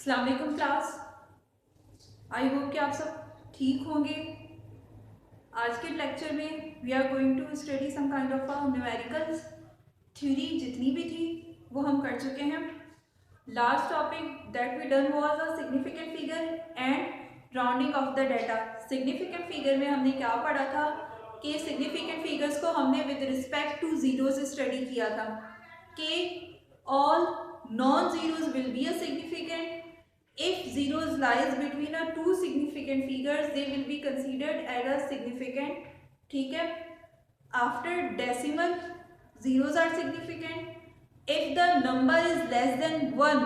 अस्सलाम वालेकुम class. I hope कि आप सब ठीक होंगे। आज के लेक्चर में we are going to study some kind of numericals. Theory जितनी भी थी वो हम कर चुके हैं। Last topic that we done was a significant figure and rounding of the data. Significant figure में हमने क्या पढ़ा था कि सिग्निफिकेंट फिगर्स को हमने with respect two zeros study किया था कि all non zeros will be a significant. If zeros lies between a two significant figures, they will be considered as a significant. ठीक है. After decimal, zeros are significant. If the number is less than 1,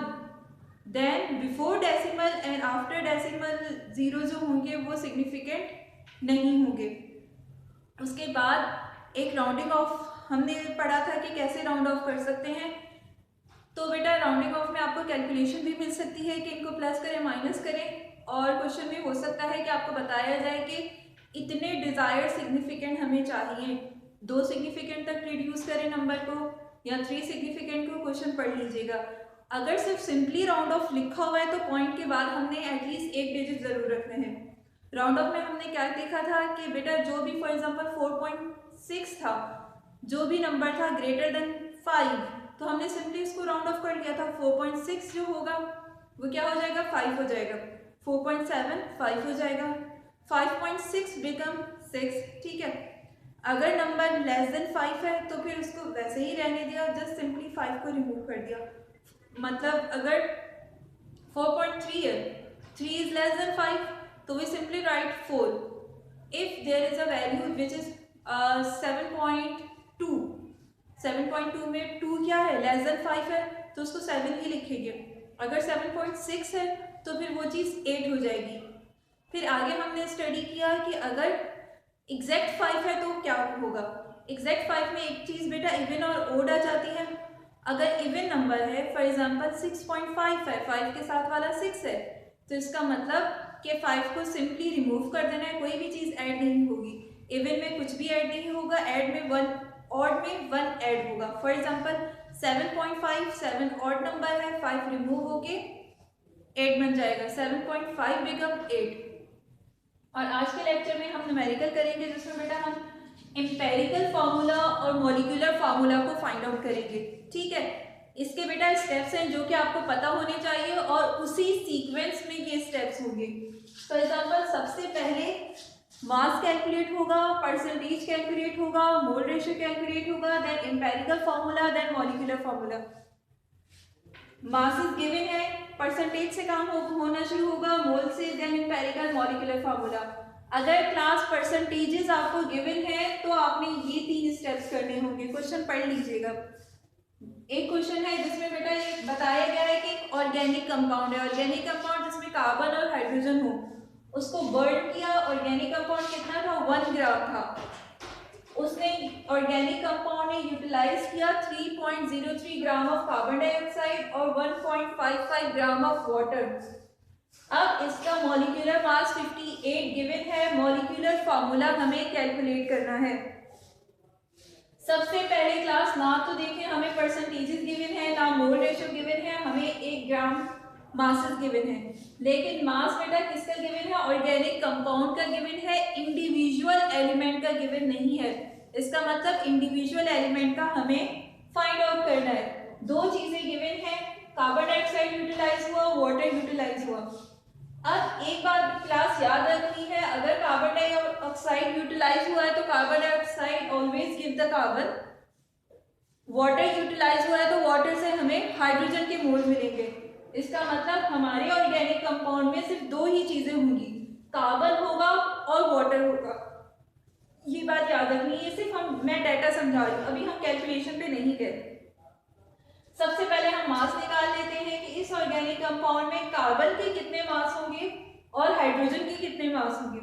then before decimal and after decimal zero जो होंगे वो significant नहीं होंगे. उसके बाद एक राउंडिंग ऑफ हमने पढ़ा था कि कैसे राउंड ऑफ कर सकते हैं. तो बेटा राउंडिंग ऑफ में आपको कैलकुलेशन भी मिल सकती है कि इनको प्लस करें माइनस करें, और क्वेश्चन में हो सकता है कि आपको बताया जाए कि इतने डिज़ायर्ड सिग्निफिकेंट हमें चाहिए, 2 सिग्निफिकेंट तक रिड्यूस करें नंबर को या 3 सिग्निफिकेंट को. क्वेश्चन पढ़ लीजिएगा. अगर सिर्फ सिंपली राउंड ऑफ लिखा हुआ है तो पॉइंट के बाद हमने एटलीस्ट एक डिजिट ज़रूर रखने हैं. राउंड ऑफ में हमने क्या देखा था कि बेटा जो भी फॉर एग्जाम्पल 4.6 था, जो भी नंबर था ग्रेटर देन 5, तो हमने सिंपली इसको राउंड ऑफ कर लिया था. 4.6 जो होगा वो क्या हो जाएगा, 5 हो जाएगा. 4.7 5 हो जाएगा. 5.6 बिकम 6. ठीक है. अगर नंबर लेस देन 5 है तो फिर उसको वैसे ही रहने दिया, जस्ट सिंपली 5 को रिमूव कर दिया. मतलब अगर 4.3 है, 3 इज लेस देन 5, तो we simply write 4. If there is a value which is 7.2, 7.2 में 2 क्या है, लेस देन 5 है, तो उसको 7 ही लिखेंगे. अगर 7.6 है तो फिर वो चीज़ 8 हो जाएगी. फिर आगे हमने स्टडी किया कि अगर एग्जैक्ट 5 है तो क्या होगा. एग्जैक्ट 5 में एक चीज़ बेटा इवन और ओड आ जाती है. अगर इवन नंबर है फॉर एग्जांपल 6.5 है, 5 के साथ वाला 6 है, तो इसका मतलब कि 5 को सिंपली रिमूव कर देना है, कोई भी चीज़ ऐड नहीं होगी. इवन में कुछ भी ऐड नहीं होगा, ऐड में 1, ऑड में 1 ऐड होगा. फॉर एग्जांपल 7.5 7 ऑड नंबर है, 5 रिमूव होके 8 बन जाएगा. 7.5 बिकम 8. और आज के लेक्चर में हम न्यूमेरिकल करेंगे जिसमें बेटा हम एम्पेरिकल फार्मूला और मॉलिक्यूलर फार्मूला को फाइंड आउट करेंगे. ठीक है. इसके बेटा स्टेप्स हैं जो कि आपको पता होने चाहिए और उसी सीक्वेंस में ये स्टेप्स होंगे. फॉर एग्जांपल सबसे पहले मास कैलकुलेट होगा, परसेंटेज कैलकुलेट होगा, मोल रेशियो कैलकुलेट होगा, then empirical formula, then molecular formula. Masses given है, परसेंटेज से काम होना शुरू होगा, मोल से, देन एम्पेरिकल, मॉलिक्यूलर फार्मूला. अगर क्लास परसेंटेजेस आपको गिवन है तो आपने ये 3 स्टेप्स करने होंगे. क्वेश्चन पढ़ लीजिएगा. एक क्वेश्चन है जिसमें बेटा ये बताया गया है कि ऑर्गेनिक कंपाउंड है. ऑर्गेनिक कंपाउंड जिसमें कार्बन और हाइड्रोजन हो, उसको बर्न किया. ऑर्गेनिक कंपाउंड कितना था, 1 ग्राम था. उसने ऑर्गेनिक कंपाउंड ने यूटिलाइज किया 3.03 ग्राम ऑफ कार्बन डाइऑक्साइड और 1.55 ग्राम ऑफ वाटर. अब इसका मॉलिक्यूलर मास 58 गिवन है. मॉलिक्यूलर फार्मूला हमें कैलकुलेट करना है. सबसे पहले क्लास ना तो देखें हमें परसेंटेजेस गिवन है, ना मोल रेशियो गिवन है, हमें 1 ग्राम मासेस गिवन है. लेकिन मास बेटा किसका गिवन है, ऑर्गेनिक कंपाउंड का गिवन है, इंडिविजुअल एलिमेंट का गिवन नहीं है. इसका मतलब इंडिविजुअल एलिमेंट का हमें फाइंड आउट करना है. 2 चीजें गिवन है, कार्बन डाइऑक्साइड यूटिलाइज हुआ, वाटर यूटिलाइज हुआ. अब एक बात क्लास याद रखनी है, अगर कार्बन डाइऑक्साइड यूटिलाइज हुआ है तो carbon dioxide always give the carbon. Water utilize हुआ है तो वाटर से हमें हाइड्रोजन के मोल मिलेंगे. इसका मतलब हमारे ऑर्गेनिक कंपाउंड में सिर्फ 2 ही चीजें होंगी, कार्बन होगा और वाटर होगा. ये बात याद रखनी है. सिर्फ मैं डाटा समझा रही हूँ, अभी हम कैलकुलेशन पे नहीं गए. सबसे पहले हम मास निकाल लेते हैं कि इस ऑर्गेनिक कंपाउंड में कार्बन के कितने मास होंगे और हाइड्रोजन के कितने मास होंगे.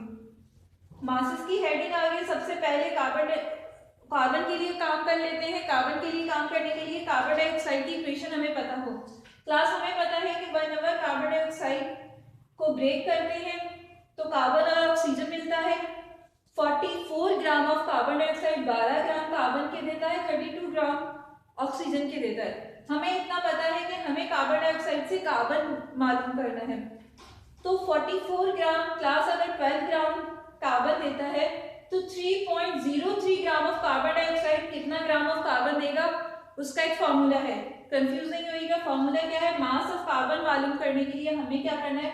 मासेस की हेडिंग आ गई. सबसे पहले कार्बन के लिए काम कर लेते हैं. कार्बन के लिए काम करने के लिए कार्बन डाइऑक्साइड की इक्वेशन हमें पता हो. क्लास हमें पता है कि व्हेनेवर कार्बन डाइऑक्साइड को ब्रेक करते हैं तो कार्बन और ऑक्सीजन मिलता है. 44 gram of carbon dioxide 12 gram carbon के देता है, 32 ग्राम ऑक्सीजन के देता है. हमें इतना पता है कि हमें कार्बन डाइऑक्साइड से कार्बन मालूम करना है। तो 44 ग्राम, क्लास अगर 12 ग्राम कार्बन देता है तो 3.03 ग्राम ऑफ कार्बन डाइऑक्साइड कितना ग्राम ऑफ कार्बन देगा, उसका एक फॉर्मूला है, कंफ्यूज नहीं होइएगा। फॉर्मूला क्या है, मास ऑफ कार्बन मालूम करने के लिए हमें क्या करना है,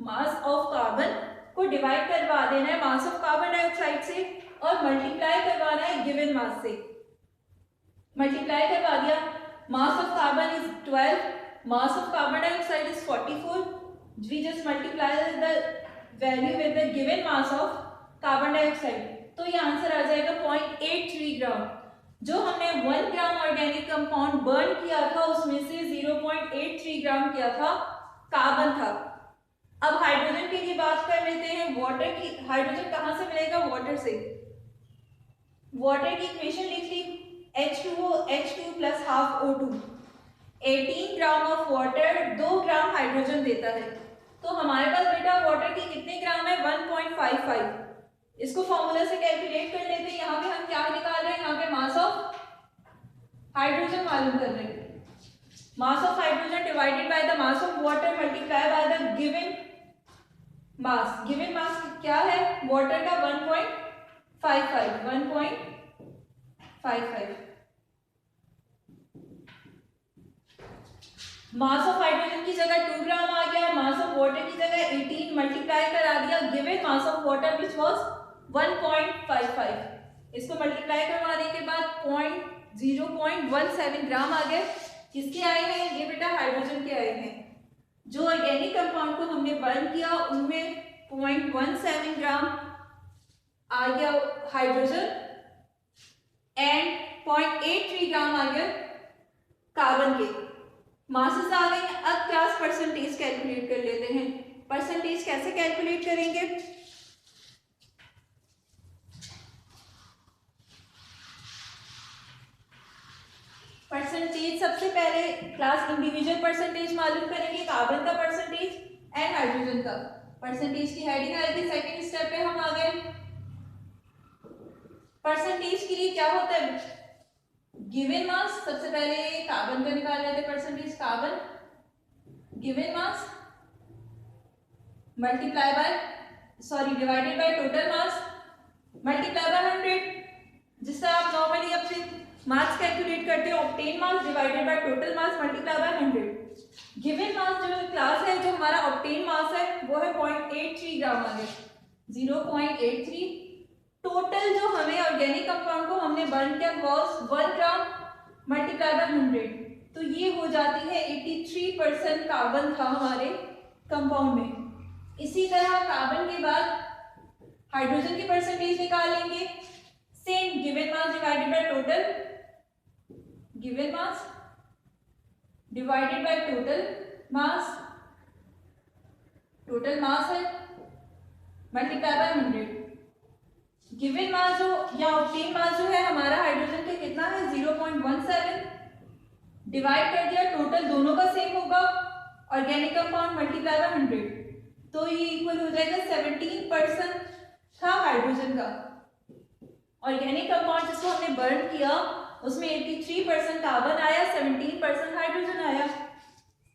मास ऑफ कार्बन को डिवाइड करवा देना है मास ऑफ कार्बन डाइऑक्साइड से और मल्टीप्लाई करवाना है गिवन मास से। मल्टीप्लाई करवा दिया, mass of carbon is 12, mass of carbon dioxide is 44, we just multiply the value with the given mass of carbon dioxide, तो ये आंसर आ जाएगा 0.83 ग्राम। जो हमने 1 ग्राम ऑर्गेनिक कंपाउंड बर्न किया था उसमें से 0.83 ग्राम किया था कार्बन था। अब हाइड्रोजन के लिए बात कर लेते हैं, वाटर की। हाइड्रोजन कहां से मिलेगा, वाटर से। वाटर की इक्वेशन लिख ली, H2O H2 plus half O2, 18 gram of water 2 gram hydrogen देता है। तो हमारे पास बेटा वाटर की कितने ग्राम है, 1.55। इसको फॉर्मूला से कैलकुलेट कर लेते हैं। यहाँ पे हम क्या निकाल रहे हैं, यहाँ पे मास ऑफ हाइड्रोजन मालूम कर रहे हैं। Mass of hydrogen divided by the mass of water multiply by the given mass. Given mass क्या है, वाटर का 1.55, 1.55। मास ऑफ हाइड्रोजन की जगह 2 ग्राम आ गया, मास ऑफ वाटर की जगह 18 मल्टीप्लाई करा दिया, given mass of water which was 1.55। इसको मल्टीप्लाई करवाने के बाद 0.17 ग्राम आ गए। किसके आए हैं ये बेटा, हाइड्रोजन के आए हैं। जो ऑर्गेनिक कंपाउंड को हमने बर्न किया उनमें 0.17 ग्राम आ गया हाइड्रोजन एंड 0.83 ग्राम आ गया कार्बन के। मासेस आ गए हैं। अब क्लास परसेंटेज कैलकुलेट कर लेते हैं। परसेंटेज कैसे कैलकुलेट करेंगे, परसेंटेज सबसे पहले क्लास इंडिविजुअल परसेंटेज मालूम करेंगे, कार्बन का परसेंटेज एंड हाइड्रोजन का। परसेंटेज की हेडिंग आएगी, सेकेंड स्टेप पे हम आ गए। परसेंटेज के लिए क्या होता है, गिवन मास, सबसे पहले कार्बन का निकाल लेते हैं percentage, carbon given mass multiply by divided by total mass multiply by 100। जिससे आप नॉर्मली अपने मास कैलकुलेट करते हो, obtain mass divided by total mass multiply by 100। Given mass जो क्लास है, जो हमारा ऑब्टेन मास है वो है 0.83 ग्राम आ गया, 0.83। टोटल जो हमें ऑर्गेनिक कंपाउंड को हमने बर्न किया वॉज 1 ग्राम मल्टीप्लाई बाय 100, तो ये हो जाती है 83% कार्बन था हमारे कंपाउंड में। इसी तरह कार्बन के बाद हाइड्रोजन की परसेंटेज निकाल लेंगे, same given mass divided by total, given mass divided by total mass है मल्टीप्लाई बाय 100। गिवन मास जो या ऑब्टेन मास जो है हमारा हाइड्रोजन के कितना है 0.17, डिवाइड कर दिया, टोटल दोनों का सेम होगा, ऑर्गेनिक कंपाउंड मल्टीप्लाई बाय 100, तो ये इक्वल हो जाएगा 17% था हाइड्रोजन का। ऑर्गेनिक कंपाउंड जिसको हमने बर्न किया उसमें 83% कार्बन आया, 17% हाइड्रोजन आया,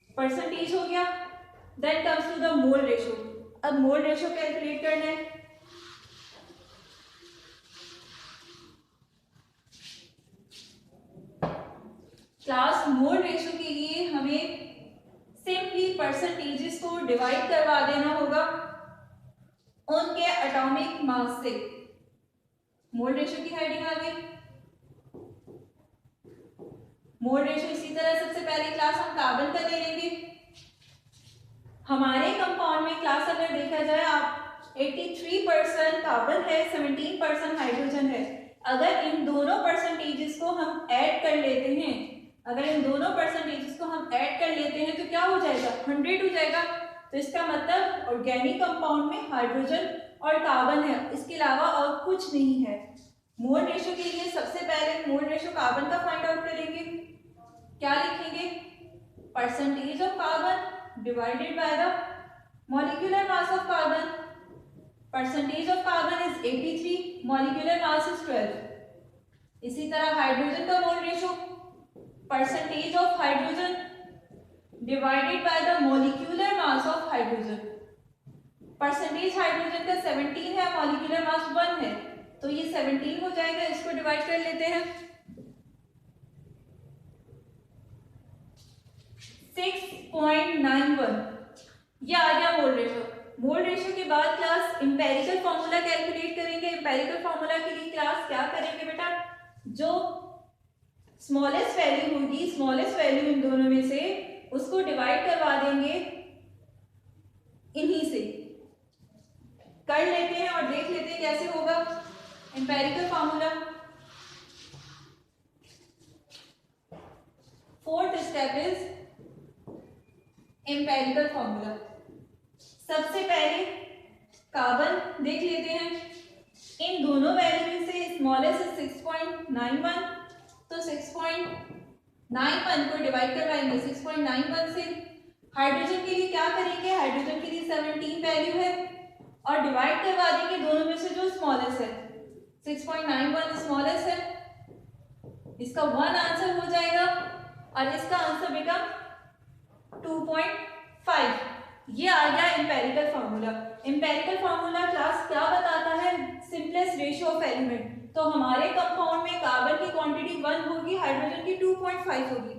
परसेंटेज हो गया। Then comes to the mole ratio. अब मोल रेशो कैलकुलेट करना है। क्लास मोल रेशो के लिए हमें सिंपली परसेंटेजेस को डिवाइड करवा देना होगा उनके एटॉमिक मास से। मोल रेशो की हेडिंग आ गई। मोल रेशो इसी तरह सबसे पहले क्लास हम कार्बन का ले लेंगे। हमारे कंपाउंड में क्लास अगर देखा जाए आप 83% कार्बन है, 17% हाइड्रोजन है। अगर इन दोनों परसेंटेजेस को हम ऐड कर लेते हैं, तो क्या हो जाएगा 100 हो जाएगा। तो इसका मतलब ऑर्गेनिक कंपाउंड में हाइड्रोजन और कार्बन है, इसके अलावा और कुछ नहीं है। मोल रेशो के लिए सबसे पहले मोल रेशो कार्बन का फाइंड आउट करेंगे। क्या लिखेंगे, percentage of carbon divided by the molecular mass of carbon. Percentage of carbon is 83, molecular mass is 12। इसी तरह हाइड्रोजन का mole ratio, percentage of hydrogen divided by the molecular mass of hydrogen. Percentage hydrogen का 17 है, molecular mass 1 है, तो ये 17 हो जाएगा। इसको डिवाइड कर लेते हैं। 6.91 ये आ गया मोल रेशो। मोल रेशो के बाद क्लास इंपेरिकल फॉर्मूला कैलकुलेट करेंगे। इंपेरिकल फॉर्मूला के लिए क्लास क्या करेंगे बेटा, जो स्मॉलेस्ट वैल्यू होगी, स्मॉलेस्ट वैल्यू इन दोनों में से, उसको डिवाइड करवा देंगे इन्हीं से। कर लेते हैं और देख लेते हैं कैसे होगा empirical formula. Fourth step is empirical formula. सबसे पहले कार्बन देख लेते हैं। इन दोनों वैल्यू में से स्मॉलेस्ट 6.91, तो 6.91 को डिवाइड करवाएंगे 6.91 से। हाइड्रोजन के लिए क्या करेंगे, हाइड्रोजन के लिए 17 वैल्यू है और डिवाइड करवा देंगे दोनों में से जो स्मॉलेस्ट है। 6.91 स्मॉलेस्ट है, इसका 1 आंसर हो जाएगा और इसका आंसर बिकम 2.5। ये आ गया empirical formula. Empirical formula class क्या बताता है, सिंपलेस्ट रेशियो ऑफ एलिमेंट। तो हमारे कंपाउंड में कार्बन की क्वांटिटी 1 होगी, हाइड्रोजन की 2.5 होगी।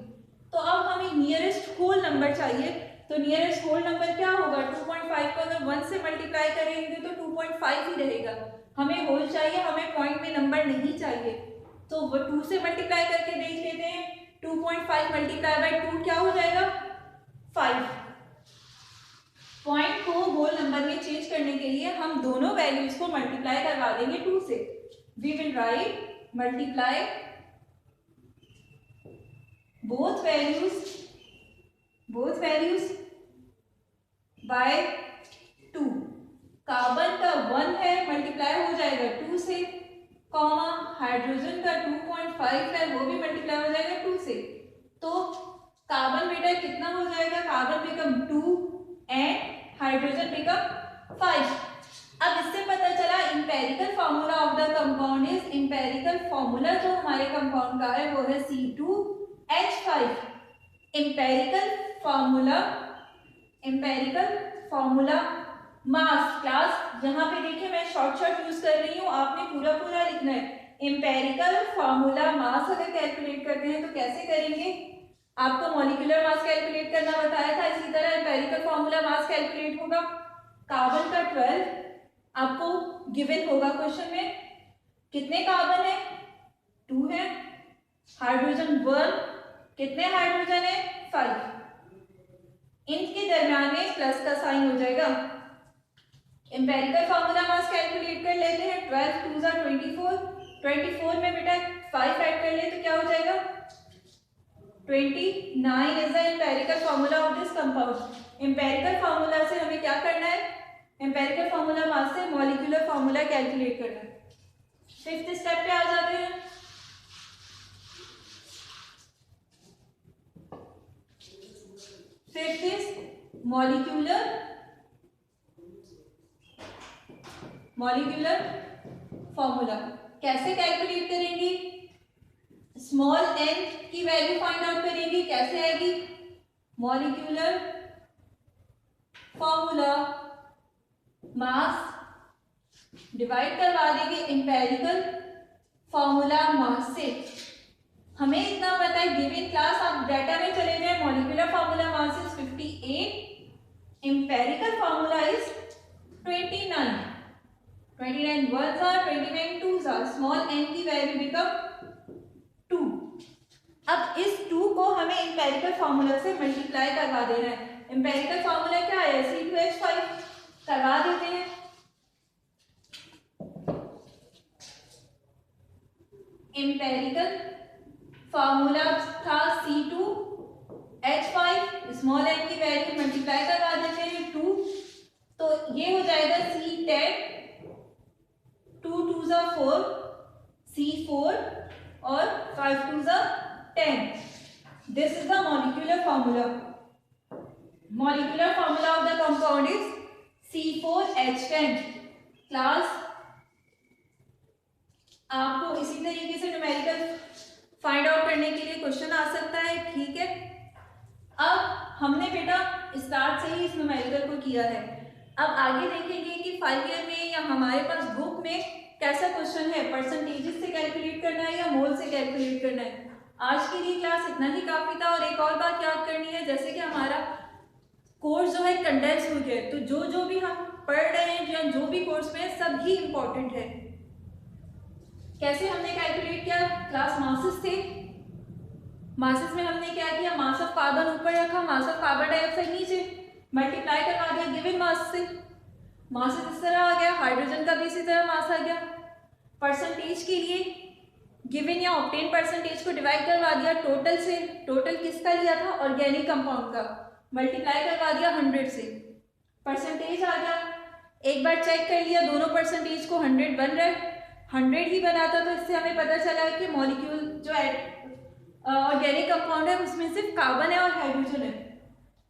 तो अब हमें नियरेस्ट होल नंबर चाहिए। तो नियरेस्ट होल नंबर क्या होगा, 2.5 को अगर 1 से मल्टीप्लाई करेंगे तो 2.5 ही रहेगा। हमें होल चाहिए, हमें पॉइंट में नंबर नहीं चाहिए। तो वो 2 से मल्टीप्लाई करके देख लेते हैं। 2.5 मल्टीप्लाई बाय 2 क्या हो जाएगा, 5। पॉइंट को होल नंबर में चेंज करने के लिए हम दोनों वैल्यूज को मल्टीप्लाई करवा देंगे 2 से। We will write multiply both values by 2। Carbon का 1 है, मल्टीप्लाई हो जाएगा 2 से, कॉमा हाइड्रोजन का 2.5 है, वो भी मल्टीप्लाई हो जाएगा 2 से। तो कार्बन बेटा कितना हो जाएगा, carbon become 2 and hydrogen become 5। अब इससे पता चला empirical formula of the compound is, empirical formula जो हमारे कंपाउंड का है वो है C2H5। Empirical formula mass. Class यहाँ पे देखिए मैं शॉर्ट यूज कर रही हूँ, आपने पूरा लिखना है। इंपेरिकल फॉर्मूला मास अगर कैलकुलेट करते हैं तो कैसे करेंगे, आपको मॉलिक्यूलर मास कैलकुलेट करना बताया था, इसी तरह इंपेरिकल फॉर्मूला मास कैलकुलेट होगा। कार्बन का 12 आपको गिवन होगा क्वेश्चन में। कितने कार्बन है, 2 है। हाइड्रोजन 1, कितने हाइड्रोजन है, 5। इनके दरम्यान में प्लस का साइन हो जाएगा। इंपेरिकल फॉर्मूला मास कैलकुलेट कर लेते हैं। 12 2 जा 24, 24 में बेटा 5 ऐड कर ले तो क्या हो जाएगा, 29 is the empirical formula of this compound. Empirical formula से हमें क्या करना है, इंपेरिकल फॉर्मूला मास से मॉलिक्यूलर फॉर्मूला कैलकुलेट करना है। 5th स्टेप पे आ जाते हैं। Fifth is molecular formula. कैसे कैलकुलेट करेंगे, स्मॉल n की वैल्यू फाइंड आउट करेंगे। कैसे आएगी, मॉलिक्यूलर फॉर्मूला मास डिवाइड करवा देंगे इंपेरिकल फॉर्मूला मास से। हमें इतना पता है गिवन क्लास, आप डाटा में चले जाए, molecular formula mass is 58, empirical formula is 29। 29 1s are 29 2s are, small n की वैल्यू बिकम 2। अब इस 2 को हमें इंपेरिकल फॉर्मूला से मल्टीप्लाई करवा देना है। इंपेरिकल फॉर्मूला क्या है, C2H5 करवा देते हैं। इंपेरिकल फॉर्मूला था C2H5, स्मॉल n की वैल्यू मल्टीप्लाई करवा देते हैं 2, तो ये हो जाएगा C10, 2 2s are 4, C4 और 5 2s are 10। This is the molecular formula. Molecular formula of the compound is C4H10। Class आपको इसी तरीके से न्यूमेरिकल फाइंड आउट करने के लिए क्वेश्चन आ सकता है, ठीक है। अब हमने बेटा स्टार्ट से ही इस न्यूमेरिकल को किया है। अब आगे देखेंगे कि 5 ईयर में या हमारे पास बुक में कैसा क्वेश्चन है, परसेंटेजेस से कैलकुलेट करना है या मोल से कैलकुलेट करना है। आज के लिए क्लास इतना ही काफ़ी था। और एक और बात याद करनी है, जैसे कि हमारा कोर्स जो है कंडेंस हो गया, तो जो भी हम पढ़ रहे हैं या जो भी कोर्स में सब ही इम्पोर्टेंट है। कैसे हमने कैलकुलेट किया, क्लास मासेस थे, मासेस में हमने क्या किया, मास ऑफ कार्बन ऊपर रखा, मास ऑफ कार्बन डाइऑक्साइड नीचे, मल्टीप्लाई करवा दिया गिवन मास से, मास इस तरह आ गया, हाइड्रोजन का भी इसी तरह मास आ गया। परसेंटेज के लिए गिवन या ऑब्टेन परसेंटेज को डिवाइड करवा दिया टोटल से, टोटल किसका लिया था, ऑर्गेनिक कंपाउंड का, मल्टीप्लाई करवा दिया 100 से, परसेंटेज आ गया। एक बार चेक कर लिया दोनों परसेंटेज को 100 बन रहा है, 100 ही बना था, तो इससे हमें पता चला कि मॉलिक्यूल जो ऑर्गेनिक कंपाउंड है उसमें सिर्फ कार्बन है और हाइड्रोजन है।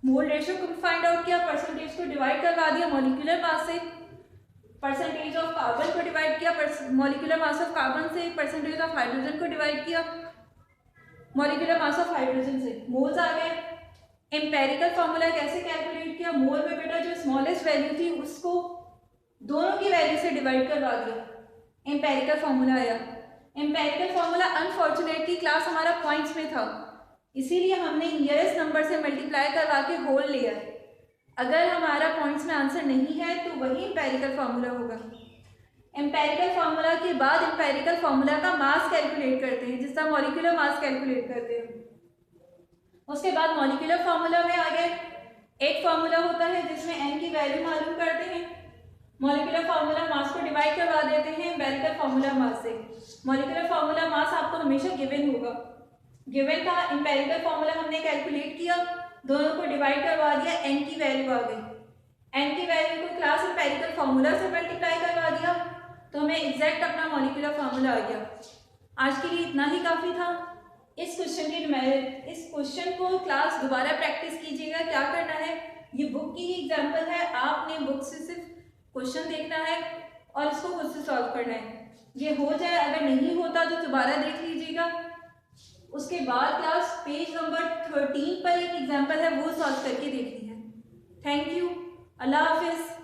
मोल रेशियो को फाइंड आउट किया, परसेंटेज को डिवाइड करवा दिया मॉलिक्यूलर मास से, परसेंटेज ऑफ कार्बन को डिवाइड किया मॉलिक्यूलर मास ऑफ कार्बन से, परसेंटेज ऑफ हाइड्रोजन को डिवाइड किया मॉलिक्यूलर मास ऑफ हाइड्रोजन से, मोल्स आ गए। एम्पेरिकल फॉर्मूला कैसे कैलकुलेट किया, मोल में बेटा जो स्मॉलेस्ट वैल्यू थी उसको दोनों की वैल्यू से डिवाइड करवा दिया, एम्पेरिकल फॉर्मूला आया। एम्पेरिकल फॉर्मूला अनफॉर्चुनेटली क्लास हमारा पॉइंट्स में था, इसीलिए हमने नियरेस्ट नंबर से मल्टीप्लाई करवा के होल लिया। अगर हमारा पॉइंट्स में आंसर नहीं है तो वही एम्पेरिकल फार्मूला होगा। एम्पेरिकल फार्मूला के बाद एम्पेरिकल फार्मूला का मास कैलकुलेट करते हैं, जिसका मॉलिक्यूलर मास कैलकुलेट करते हैं। उसके बाद मॉलिक्यूलर फार्मूला में आ गए, एक फार्मूला होता है जिसमें n की वैल्यू मालूम करते हैं, मॉलिक्यूलर फार्मूला मास को डिवाइड करवा देते हैं एम्पेरिकल फार्मूला मास से। मॉलिक्यूलर फार्मूला मास आपको हमेशा गिवन होगा, गिवन था, एम्पेरिकल फार्मूला हमने कैलकुलेट किया, दोनों को डिवाइड करवा दिया, n की वैल्यू आ गई, n की वैल्यू को क्लास एम्पेरिकल फार्मूला से मल्टीप्लाई करवा दिया तो हमें एग्जैक्ट अपना मॉलिक्यूलर फार्मूला आ गया। आज के लिए इतना ही काफ़ी था। इस क्वेश्चन को क्लास दोबारा प्रैक्टिस कीजिएगा। क्या करना है, ये बुक की ही एग्जाम्पल है, आपने बुक से सिर्फ क्वेश्चन देखना है और इसको खुद से सॉल्व करना है। ये हो जाए, अगर नहीं होता तो दोबारा देख लीजिएगा। उसके बाद क्लास पेज नंबर 13 पर एक एग्जाम्पल है, वो सॉल्व करके देखनी है। थैंक यू, अल्लाह हाफिज़।